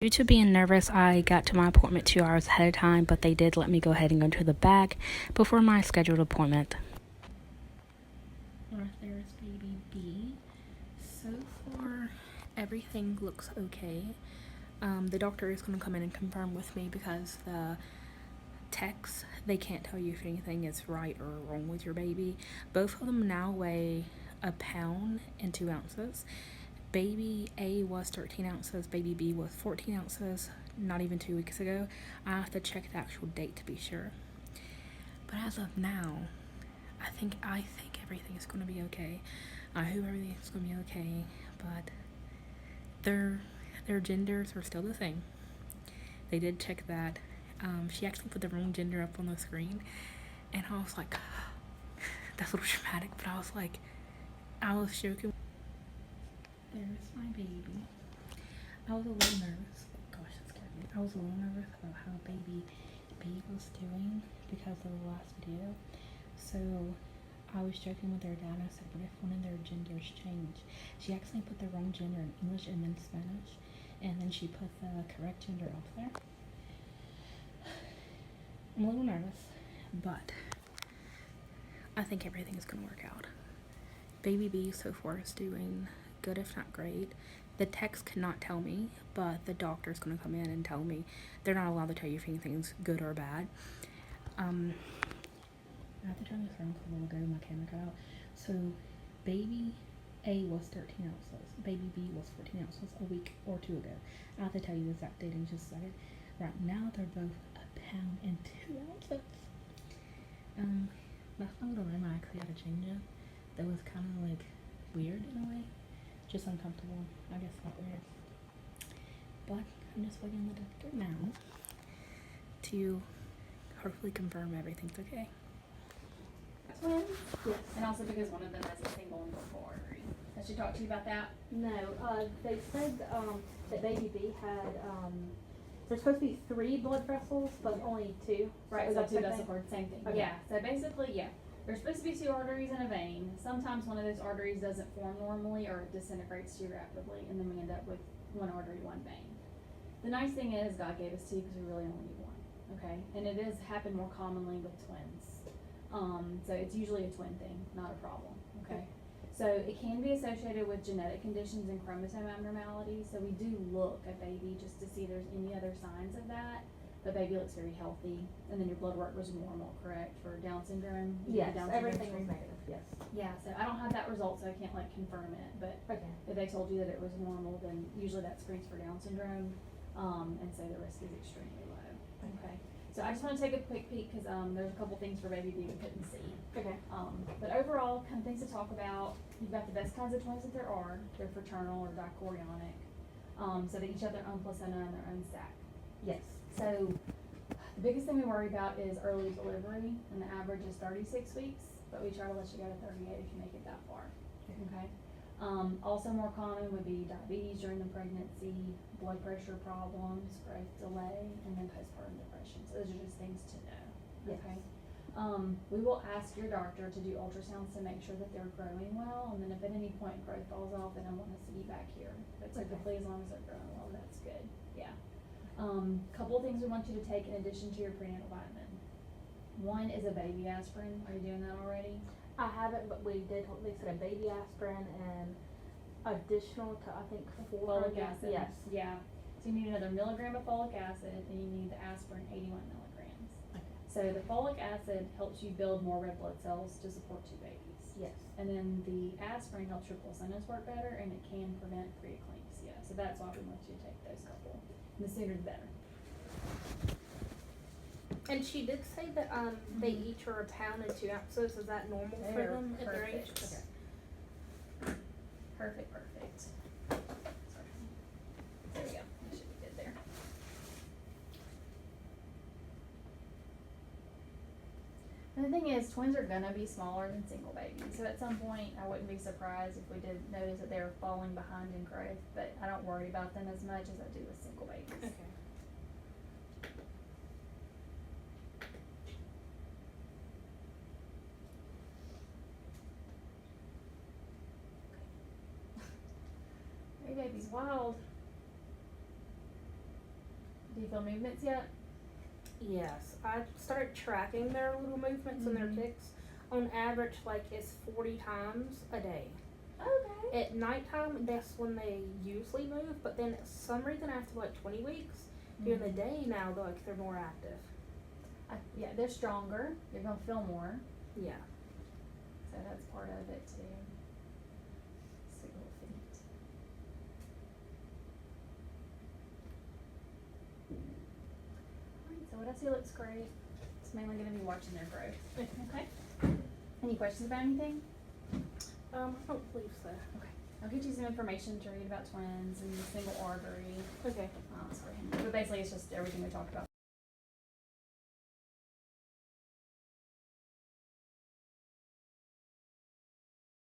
Due to being nervous, I got to my appointment 2 hours ahead of time, but they did let me go ahead and go to the back before my scheduled appointment. There's baby B. So far, everything looks okay. The doctor is going to come in and confirm with me because the techs, they can't tell you if anything is right or wrong with your baby. Both of them now weigh a pound and 2 ounces. Baby A was 13 ounces, baby B was 14 ounces, not even 2 weeks ago. I have to check the actual date to be sure. But as of now, I think everything is going to be okay. I hope everything is going to be okay, but their genders are still the same. They did check that. She actually put the wrong gender up on the screen, and I was like, that's a little dramatic, but I was joking. There's my baby. I was a little nervous. Gosh, that scared me. I was a little nervous about how baby B was doing because of the last video. So I was joking with their dad and I said, what if one of their genders changed? She actually put the wrong gender in English and then Spanish, and then she put the correct gender up there. I'm a little nervous, but I think everything is going to work out. Baby B so far is doing good, if not great. The techs cannot tell me, but the doctor's going to come in and tell me. They're not allowed to tell you if anything's good or bad. I have to turn this around because a little ago my camera cut out. So baby A was 13 ounces. Baby B was 14 ounces a week or two ago. I have to tell you the exact date in just a second. Right now they're both a pound and 2 ounces. That's my little room. I actually had to change it. That was kind of like weird in a way. Just uncomfortable. I guess not weird. But I'm just waiting on the doctor now to hopefully confirm everything's okay. Twins? Yes. And also because one of them has a single and before artery. Has she talked to you about that? No. They said that baby B had there's supposed to be 3 blood vessels, but only 2. Right, So so 2 vessel cord, same thing. Okay. Yeah. So basically, yeah. There's supposed to be 2 arteries and a vein. Sometimes one of those arteries doesn't form normally or it disintegrates too rapidly, and then we end up with 1 artery, 1 vein. The nice thing is God gave us 2 because we really only need 1. Okay, and it is happen more commonly with twins. So it's usually a twin thing, not a problem. Okay, so it can be associated with genetic conditions and chromosome abnormalities. So we do look at baby just to see if there's any other signs of that. But baby looks very healthy, and then your blood work was normal, correct, for Down syndrome? Yes, Down everything syndrome was negative. Yes. Yeah, so I don't have that result, so I can't like confirm it. But Okay. if they told you that it was normal, then usually that screens for Down syndrome, and so the risk is extremely low. Okay. So I just want to take a quick peek because there's a couple things for baby B we couldn't see. Okay. But overall, kind of things to talk about. You've got the best kinds of twins that there are. They're fraternal or dichorionic. So they each have their own placenta and their own sac. Yes. So the biggest thing we worry about is early delivery, and the average is 36 weeks, but we try to let you go to 38 if you make it that far. Okay. Also more common would be diabetes during the pregnancy, blood pressure problems, growth delay, and then postpartum depression. So those are just things to know. Yes. Okay. We will ask your doctor to do ultrasounds to make sure that they're growing well, and then if at any point growth falls off, then I want to see you back here. But typically, as long as they're growing well, that's good. Yeah. Couple of things we want you to take in addition to your prenatal vitamin. One is a baby aspirin. Are you doing that already? I haven't, but they said a baby aspirin and additional to I think 4 Folic acid. Yes. Yeah. So you need another milligram of folic acid, and you need the aspirin 81 milligrams. Okay. So the folic acid helps you build more red blood cells to support 2 babies. Yes. And then the aspirin helps your placentas work better, and it can prevent preeclampsia. So that's why we want you to take those couple. And the sooner the better. And she did say that they each are a pound and 2 ounces. Is that normal for They're them at their age? perfect. Okay. Perfect. Sorry. There we go. That should be good there. And the thing is, twins are gonna be smaller than single babies. So at some point, I wouldn't be surprised if we did notice that they're falling behind in growth. But I don't worry about them as much as I do with single babies. Okay. Hey, baby's wild. Do you feel movements yet? Yes, I started tracking their little movements and their Mhm. ticks. On average, like it's 40 times a day. Okay. At nighttime, that's when they usually move, but then some reason after like 20 weeks, during the day now, they're more active. Yeah, they're stronger. You're gonna feel more. Yeah. So that's part of it too. Sweet little feet. Alright, so what I see looks great. It's mainly gonna be watching their growth. Okay. Any questions about anything? I don't believe so. Okay. I'll get you some information to read about twins and the single artery. Okay. Sorry. But basically it's just everything we talked about